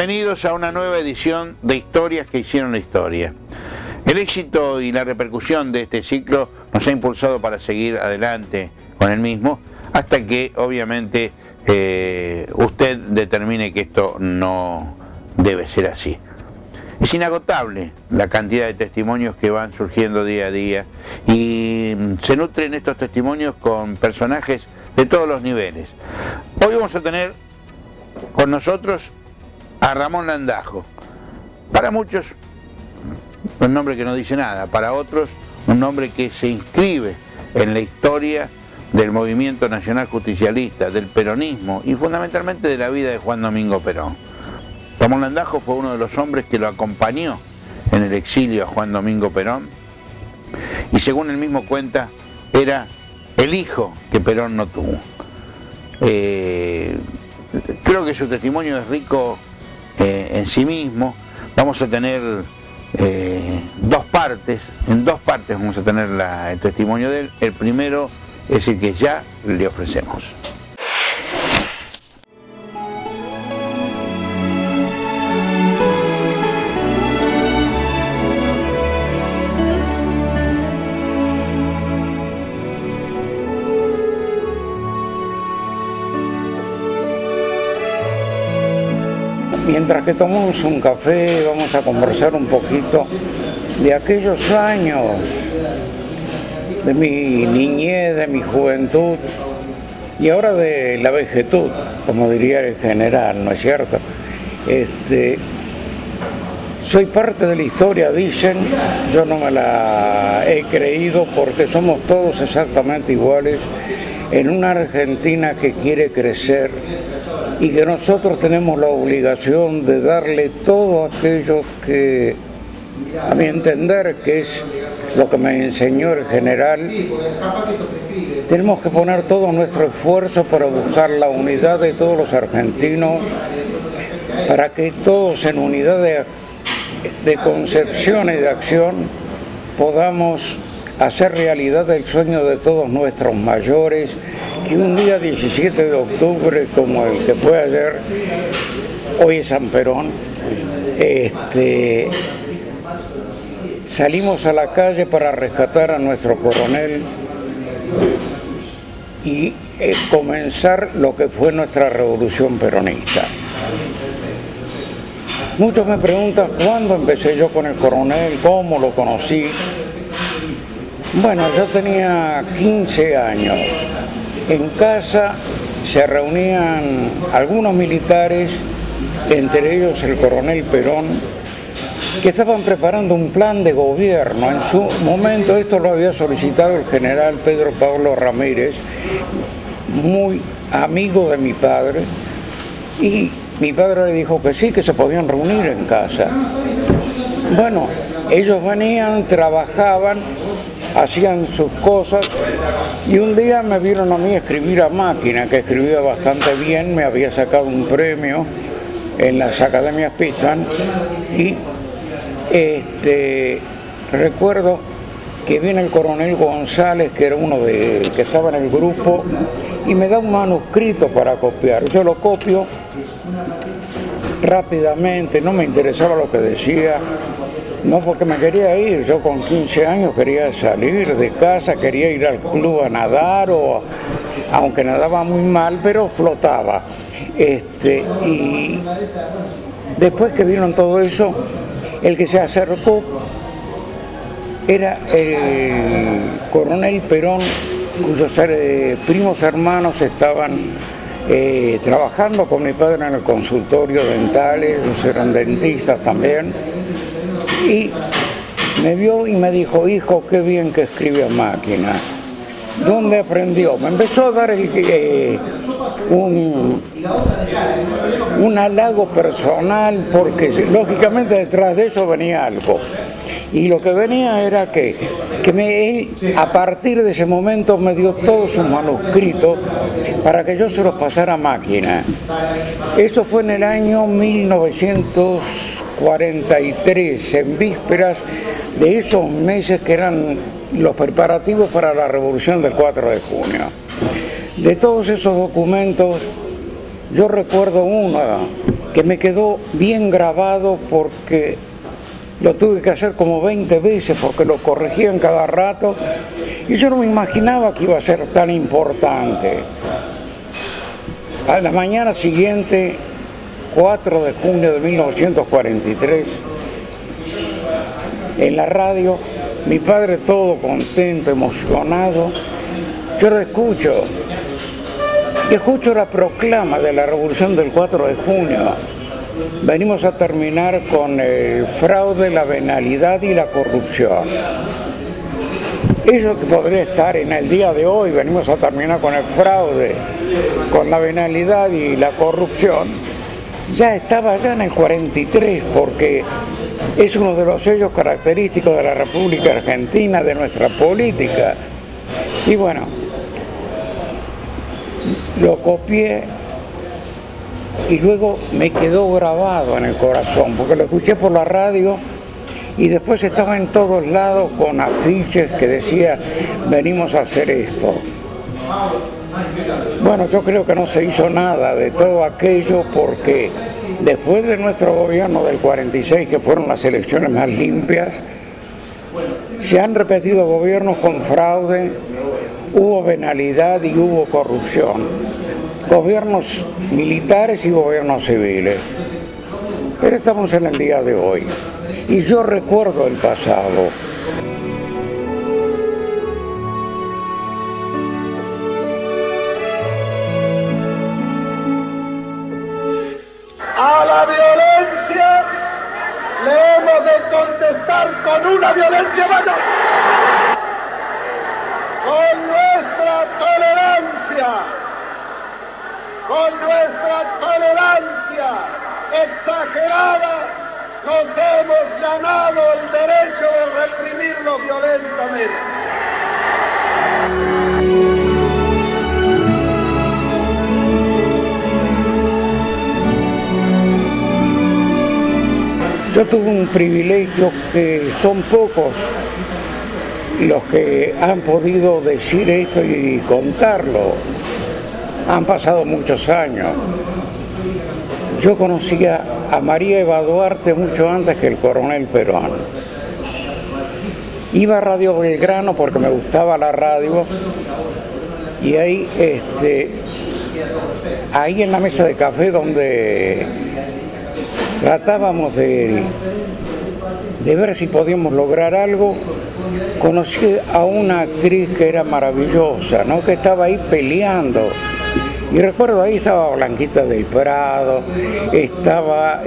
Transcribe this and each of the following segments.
Bienvenidos a una nueva edición de Historias que hicieron la historia. El éxito y la repercusión de este ciclo nos ha impulsado para seguir adelante con el mismo, hasta que obviamente usted determine que esto no debe ser así. Es inagotable la cantidad de testimonios que van surgiendo día a día y se nutren estos testimonios con personajes de todos los niveles. Hoy vamos a tener con nosotros a Ramón Landajo. Para muchos un nombre que no dice nada, para otros un nombre que se inscribe en la historia del movimiento nacional justicialista, del peronismo y fundamentalmente de la vida de Juan Domingo Perón. Ramón Landajo fue uno de los hombres que lo acompañó en el exilio a Juan Domingo Perón y, según él mismo cuenta, era el hijo que Perón no tuvo. Creo que su testimonio es rico en sí mismo. Vamos a tener dos partes, en dos partes vamos a tener el testimonio de él. El primero es el que ya le ofrecemos. Mientras que tomamos un café, vamos a conversar un poquito de aquellos años, de mi niñez, de mi juventud y ahora de la vejetud, como diría el general, ¿no es cierto? Soy parte de la historia, dicen, yo no me la he creído porque somos todos exactamente iguales en una Argentina que quiere crecer y que nosotros tenemos la obligación de darle todo aquello que, a mi entender, que es lo que me enseñó el general. Tenemos que poner todo nuestro esfuerzo para buscar la unidad de todos los argentinos, para que todos en unidad de concepción y de acción podamos hacer realidad el sueño de todos nuestros mayores, que un día 17 de octubre, como el que fue ayer, hoy es San Perón, salimos a la calle para rescatar a nuestro coronel y comenzar lo que fue nuestra revolución peronista. Muchos me preguntan cuándo empecé yo con el coronel, cómo lo conocí. Bueno, yo tenía 15 años. En casa se reunían algunos militares, entre ellos el coronel Perón, que estaban preparando un plan de gobierno. En su momento esto lo había solicitado el general Pedro Pablo Ramírez, muy amigo de mi padre, y mi padre le dijo que sí, que se podían reunir en casa. Bueno, ellos venían, trabajaban, hacían sus cosas y un día me vieron a mí escribir a máquina, que escribía bastante bien, me había sacado un premio en las academias Pitman y recuerdo que viene el coronel González, que era uno que estaba en el grupo, y me da un manuscrito para copiar. Yo lo copio rápidamente, no me interesaba lo que decía. No, porque me quería ir, yo con 15 años quería salir de casa, quería ir al club a nadar, aunque nadaba muy mal, pero flotaba. Y después que vieron todo eso, el que se acercó era el coronel Perón, cuyos primos hermanos estaban trabajando con mi padre en el consultorio dental, ellos eran dentistas también. Y me vio y me dijo: hijo, qué bien que escribe a máquina. ¿Dónde aprendió? Me empezó a dar un halago personal, porque lógicamente detrás de eso venía algo. Y lo que venía era que él, a partir de ese momento, me dio todos sus manuscritos para que yo se los pasara a máquina. Eso fue en el año 1943, en vísperas de esos meses que eran los preparativos para la revolución del 4 de junio. De todos esos documentos, yo recuerdo uno que me quedó bien grabado porque lo tuve que hacer como 20 veces porque lo corregían cada rato y yo no me imaginaba que iba a ser tan importante. A la mañana siguiente, 4 de junio de 1943, en la radio, mi padre todo contento, emocionado, yo lo escucho, y escucho la proclama de la revolución del 4 de junio. Venimos a terminar con el fraude, la venalidad y la corrupción. Eso que podría estar en el día de hoy, venimos a terminar con el fraude, con la venalidad y la corrupción, ya estaba ya en el 43, porque es uno de los sellos característicos de la República Argentina, de nuestra política. Y bueno, lo copié y luego me quedó grabado en el corazón, porque lo escuché por la radio y después estaba en todos lados con afiches que decía, venimos a hacer esto. Bueno, yo creo que no se hizo nada de todo aquello porque después de nuestro gobierno del 46, que fueron las elecciones más limpias, se han repetido gobiernos con fraude, hubo venalidad y hubo corrupción. Gobiernos militares y gobiernos civiles. Pero estamos en el día de hoy. Y yo recuerdo el pasado. A la violencia le hemos de contestar con una violencia mayor. Con nuestra tolerancia exagerada, nos hemos ganado el derecho de reprimirlo violentamente. Yo tuve un privilegio que son pocos los que han podido decir esto y contarlo. Han pasado muchos años. Yo conocía a María Eva Duarte mucho antes que el coronel Perón. Iba a Radio Belgrano porque me gustaba la radio y ahí en la mesa de café donde tratábamos de ver si podíamos lograr algo, conocí a una actriz que era maravillosa, ¿no? Que estaba ahí peleando. Y recuerdo, ahí estaba Blanquita del Prado, estaba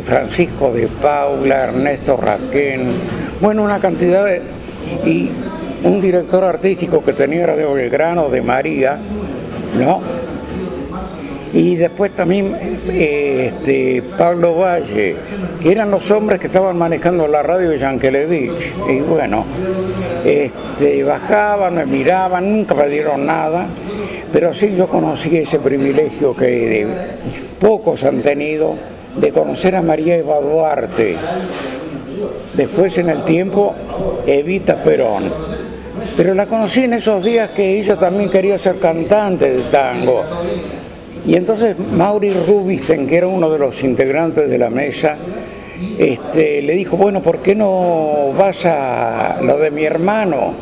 Francisco de Paula, Ernesto Raquén, bueno, una cantidad de... Y un director artístico que tenía Radio Belgrano, de María, ¿no? Y después también Pablo Valle, que eran los hombres que estaban manejando la radio de Yankelevich. Y bueno, bajaban, me miraban, nunca me dieron nada, pero sí yo conocí ese privilegio que pocos han tenido de conocer a María Eva Duarte. Después en el tiempo Evita Perón. Pero la conocí en esos días que ella también quería ser cantante de tango. Y entonces Mauri Rubinstein, que era uno de los integrantes de la mesa, le dijo, bueno, ¿por qué no vas a lo de mi hermano,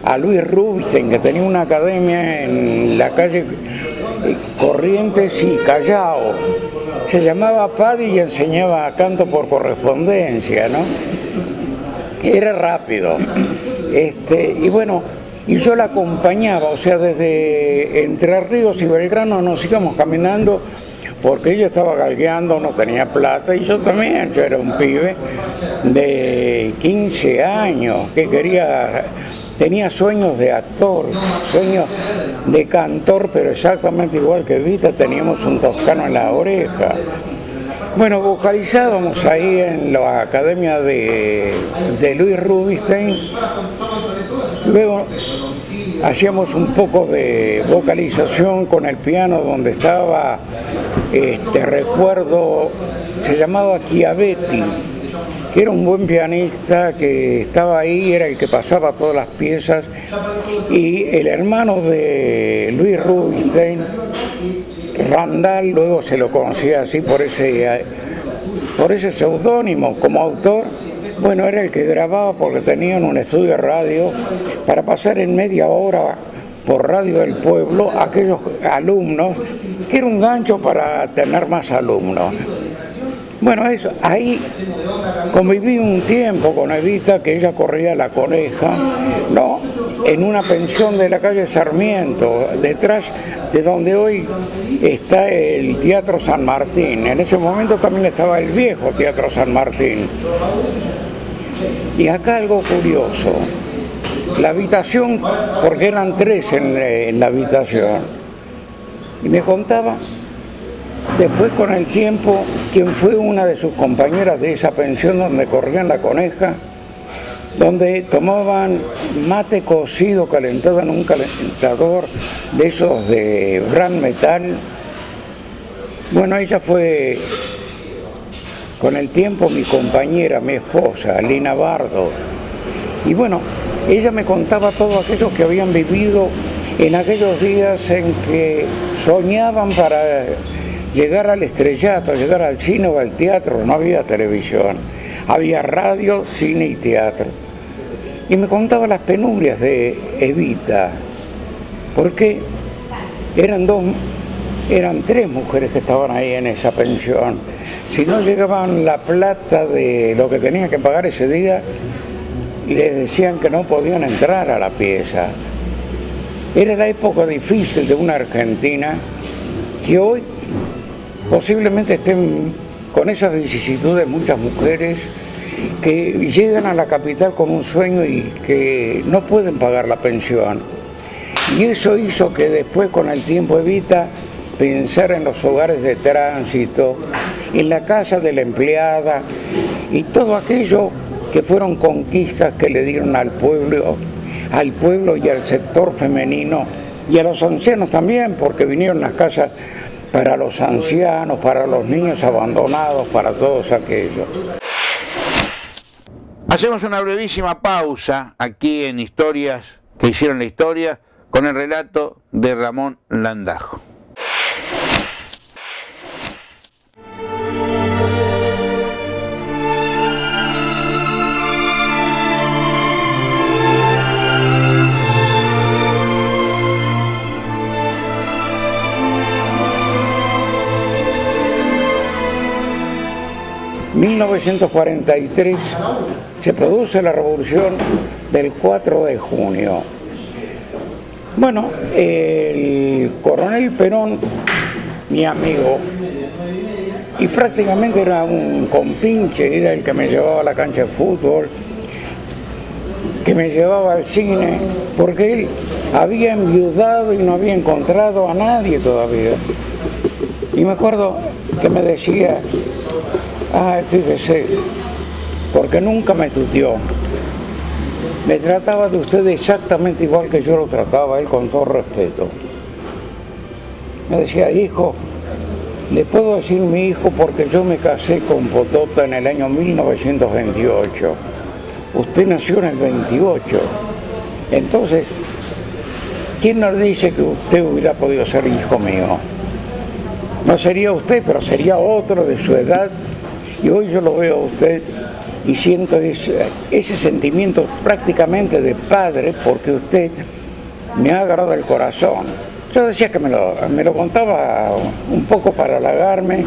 a Luis Rubinstein, que tenía una academia en la calle Corrientes y Callao? Se llamaba Paddy y enseñaba canto por correspondencia, ¿no? Era rápido. Y bueno, y yo la acompañaba, o sea, desde Entre Ríos y Belgrano nos íbamos caminando porque ella estaba galgueando, no tenía plata, y yo también, yo era un pibe de 15 años que tenía sueños de actor, sueños de cantor, pero exactamente igual que Evita, teníamos un toscano en la oreja. Bueno, vocalizábamos ahí en la academia de Luis Rubinstein. Luego hacíamos un poco de vocalización con el piano donde estaba, recuerdo, se llamaba Chiavetti, que era un buen pianista que estaba ahí, era el que pasaba todas las piezas, y el hermano de Luis Rubinstein Randall, luego se lo conocía así por ese seudónimo como autor. Bueno, era el que grababa porque tenían un estudio de radio para pasar en media hora por Radio del Pueblo a aquellos alumnos, que era un gancho para tener más alumnos. Bueno, eso, ahí conviví un tiempo con Evita, que ella corría La Coneja, ¿no?, en una pensión de la calle Sarmiento, detrás de donde hoy está el Teatro San Martín. En ese momento también estaba el viejo Teatro San Martín. Y acá algo curioso, la habitación, porque eran 3 en la habitación, y me contaba después con el tiempo quién fue una de sus compañeras de esa pensión donde corrían La Coneja, donde tomaban mate cocido calentado en un calentador de esos de gran metal. Bueno, ella fue con el tiempo mi compañera, mi esposa, Lina Bardo. Y bueno, ella me contaba todo aquello que habían vivido en aquellos días en que soñaban para llegar al estrellato, llegar al cine o al teatro. No había televisión, había radio, cine y teatro. Y me contaba las penurias de Evita, porque eran 3 mujeres que estaban ahí en esa pensión. Si no llegaban la plata de lo que tenían que pagar ese día, les decían que no podían entrar a la pieza. Era la época difícil de una Argentina que hoy posiblemente estén con esas vicisitudes muchas mujeres que llegan a la capital con un sueño y que no pueden pagar la pensión. Y eso hizo que después, con el tiempo, Evita pensar en los hogares de tránsito, en la casa de la empleada y todo aquello que fueron conquistas que le dieron al pueblo y al sector femenino y a los ancianos también, porque vinieron las casas para los ancianos, para los niños abandonados, para todos aquellos. Hacemos una brevísima pausa aquí en Historias que hicieron la historia con el relato de Ramón Landajo. En 1943 se produce la revolución del 4 de junio. Bueno, el coronel Perón, mi amigo, y prácticamente era un compinche, era el que me llevaba a la cancha de fútbol, que me llevaba al cine, porque él había enviudado y no había encontrado a nadie todavía. Y me acuerdo que me decía: ay, fíjese, porque nunca me tuteó. Me trataba de usted exactamente igual que yo lo trataba a él, con todo respeto. Me decía: hijo, le puedo decir mi hijo porque yo me casé con Potota en el año 1928. Usted nació en el 28. Entonces, ¿quién nos dice que usted hubiera podido ser hijo mío? No sería usted, pero sería otro de su edad. Y hoy yo lo veo a usted y siento ese sentimiento prácticamente de padre, porque usted me ha agarrado el corazón. Yo decía que me lo contaba un poco para halagarme,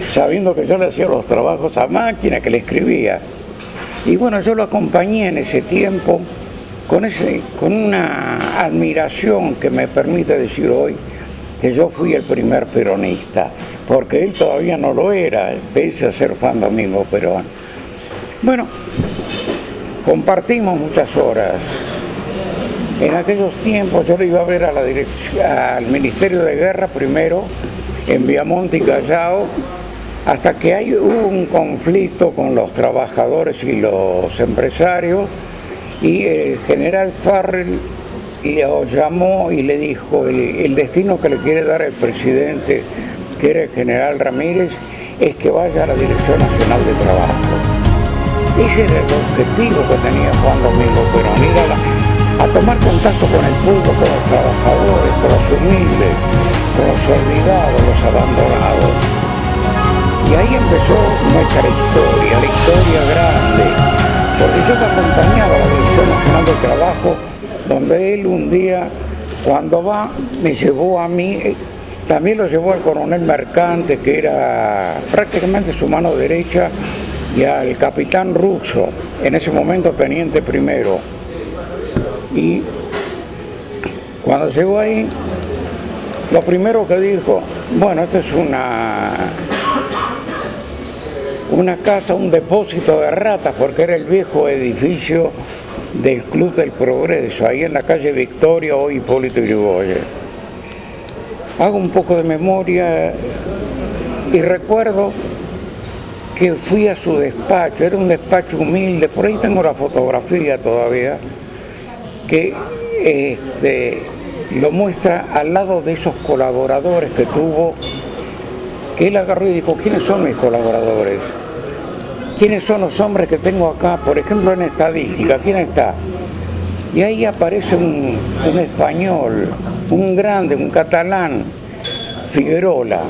sabiendo que yo le hacía los trabajos a máquina, que le escribía. Y bueno, yo lo acompañé en ese tiempo con una admiración que me permite decir hoy que yo fui el primer peronista, porque él todavía no lo era, pese a ser fan de Domingo Perón. Bueno, compartimos muchas horas. En aquellos tiempos yo le iba a ver a al Ministerio de Guerra primero, en Viamonte y Callao, hasta que hubo un conflicto con los trabajadores y los empresarios, y el general Farrell lo llamó y le dijo: el destino que le quiere dar el presidente, que era el general Ramírez, es que vaya a la Dirección Nacional de Trabajo. Ese era el objetivo que tenía Juan Domingo Perón, ir a tomar contacto con el pueblo, con los trabajadores, con los humildes, con los olvidados, los abandonados. Y ahí empezó nuestra historia, la historia grande, porque yo me acompañaba a la Dirección Nacional del Trabajo, donde él un día, cuando va, me llevó a mí, también lo llevó al coronel Mercante, que era prácticamente su mano derecha, y al capitán Russo, en ese momento teniente primero. Y cuando llegó ahí, lo primero que dijo, bueno, esto es una casa, un depósito de ratas, porque era el viejo edificio del Club del Progreso, ahí en la calle Victoria, hoy Hipólito Yrigoyen. Hago un poco de memoria y recuerdo que fui a su despacho, era un despacho humilde, por ahí tengo la fotografía todavía, que lo muestra al lado de esos colaboradores que tuvo, que él agarró y dijo, ¿quiénes son mis colaboradores? ¿Quiénes son los hombres que tengo acá? Por ejemplo, en estadística, ¿quién está? Y ahí aparece un español, un grande, un catalán, Figuerola,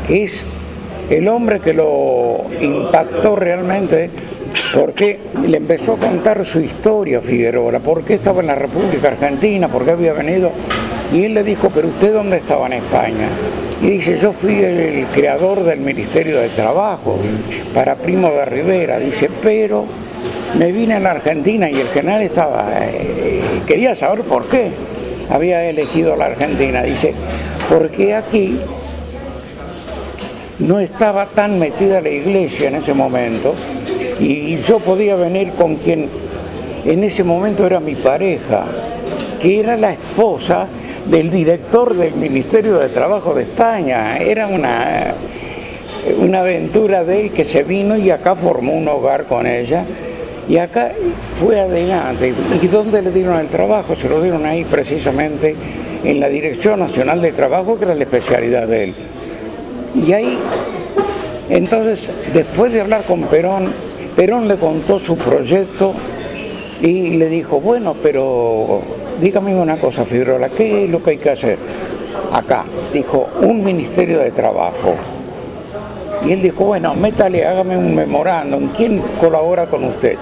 que es el hombre que lo impactó realmente, porque le empezó a contar su historia Figuerola, por qué estaba en la República Argentina, por qué había venido, y él le dijo, pero ¿usted dónde estaba en España? Y dice, yo fui el creador del Ministerio de Trabajo para Primo de Rivera, dice, pero me vine a la Argentina y el general estaba, quería saber por qué había elegido la Argentina, dice, porque aquí no estaba tan metida la iglesia en ese momento, y yo podía venir con quien en ese momento era mi pareja, que era la esposa del director del Ministerio de Trabajo de España. Era una aventura de él que se vino y acá formó un hogar con ella, y acá fue adelante. ¿Y dónde le dieron el trabajo? Se lo dieron ahí precisamente en la Dirección Nacional de Trabajo, que era la especialidad de él. Y ahí, entonces, después de hablar con Perón, Perón le contó su proyecto y le dijo, bueno, pero dígame una cosa, Figueroa, ¿qué es lo que hay que hacer acá? Dijo, un Ministerio de Trabajo. Y él dijo, bueno, métale, hágame un memorándum, ¿quién colabora con usted?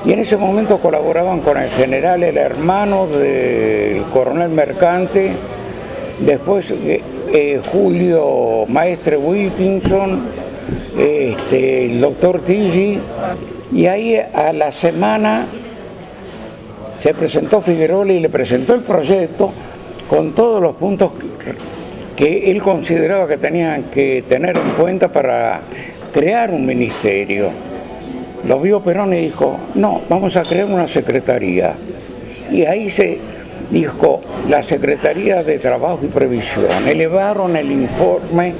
Y en ese momento colaboraban con el general, el hermano del coronel Mercante, después Julio Maestre Wilkinson, el doctor Tilly, y ahí a la semana se presentó Figueroa y le presentó el proyecto con todos los puntos que él consideraba que tenían que tener en cuenta para crear un ministerio. Lo vio Perón y dijo, no, vamos a crear una secretaría. Y ahí se dijo, la Secretaría de Trabajo y Previsión. Elevaron el informe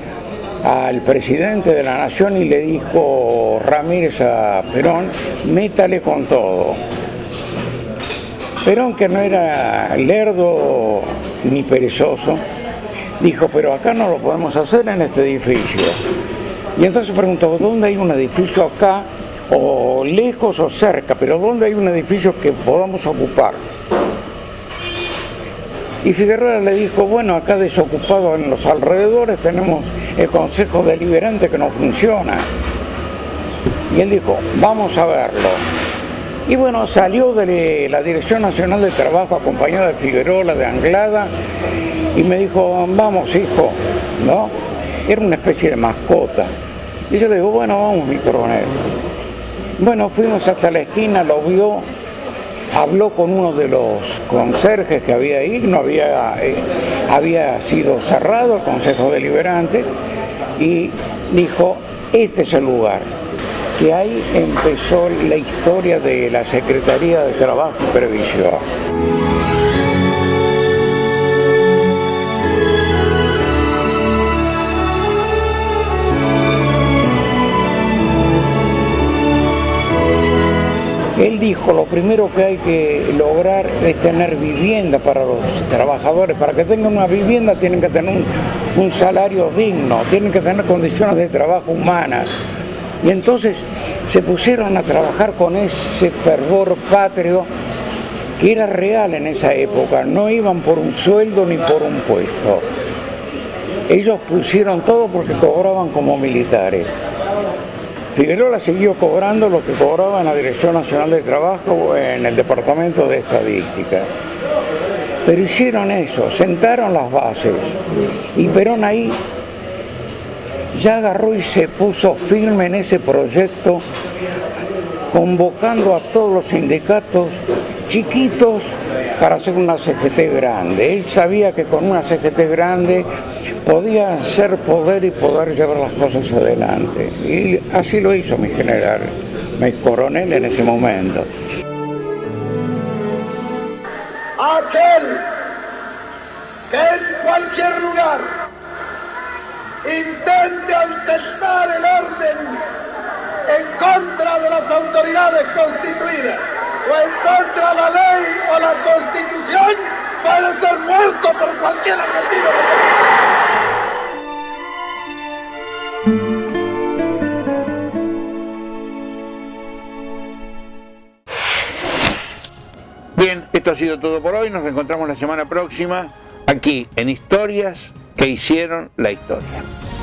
al presidente de la Nación y le dijo Ramírez a Perón, métale con todo. Perón, que no era lerdo ni perezoso, dijo, pero acá no lo podemos hacer en este edificio. Y entonces preguntó, ¿dónde hay un edificio acá, o lejos o cerca, pero dónde hay un edificio que podamos ocupar? Y Figueroa le dijo, bueno, acá desocupado en los alrededores tenemos el Consejo Deliberante que no funciona. Y él dijo, vamos a verlo. Y bueno, salió de la Dirección Nacional del Trabajo acompañado de Figueroa, de Anglada, y me dijo, vamos hijo, ¿no? Era una especie de mascota. Y yo le digo, bueno, vamos mi coronel. Bueno, fuimos hasta la esquina, lo vio, habló con uno de los conserjes que había ahí, no había sido cerrado el Consejo Deliberante, y dijo, este es el lugar. Que ahí empezó la historia de la Secretaría de Trabajo y Previsión. Él dijo, lo primero que hay que lograr es tener vivienda para los trabajadores. Para que tengan una vivienda tienen que tener un salario digno, tienen que tener condiciones de trabajo humanas. Y entonces se pusieron a trabajar con ese fervor patrio que era real en esa época, no iban por un sueldo ni por un puesto. Ellos pusieron todo porque cobraban como militares. Figueroa siguió cobrando lo que cobraba en la Dirección Nacional de Trabajo en el Departamento de Estadística. Pero hicieron eso, sentaron las bases. Y Perón ahí ya agarró y se puso firme en ese proyecto, convocando a todos los sindicatos chiquitos para hacer una CGT grande. Él sabía que con una CGT grande podía hacer poder y poder llevar las cosas adelante. Y así lo hizo mi general, mi coronel en ese momento. Aquel que en cualquier lugar intente altestar el orden en contra de las autoridades constituidas o en contra de la ley o la Constitución puede ser muerto por cualquier motivo. Bien, esto ha sido todo por hoy. Nos reencontramos la semana próxima aquí en Historias que hicieron la historia.